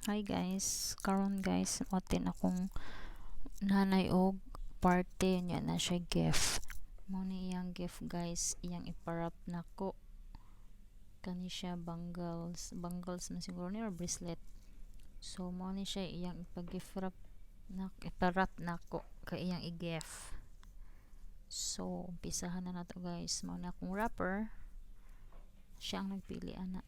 Hi guys, karon guys, otin akong nanay og party niya na siya gift. Mo ni iyang gift guys, iyang iparap nako. Kani siya bangles man siguro ni or bracelet. So mo ni siya iyang ipag-gift wrap na iparap nako kay iyang i-gift. So umpisahan na nato guys. Mo na akong wrapper. Siya ang nagpili ana.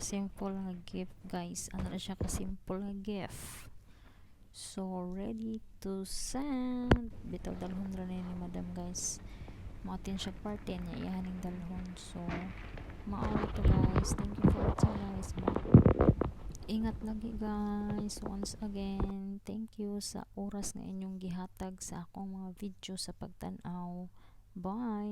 simple nga gift guys, ana na siya ka simple nga gift. So ready to send. Bitaw dalhon ra ni madam guys, maotin siya party niya ihaning dalhon. So mao to guys, thank you for watching guys. Ingat lagi guys. Once again, thank you sa oras nga inyong gihatag sa akong mga video sa pagtan-aw. Bye.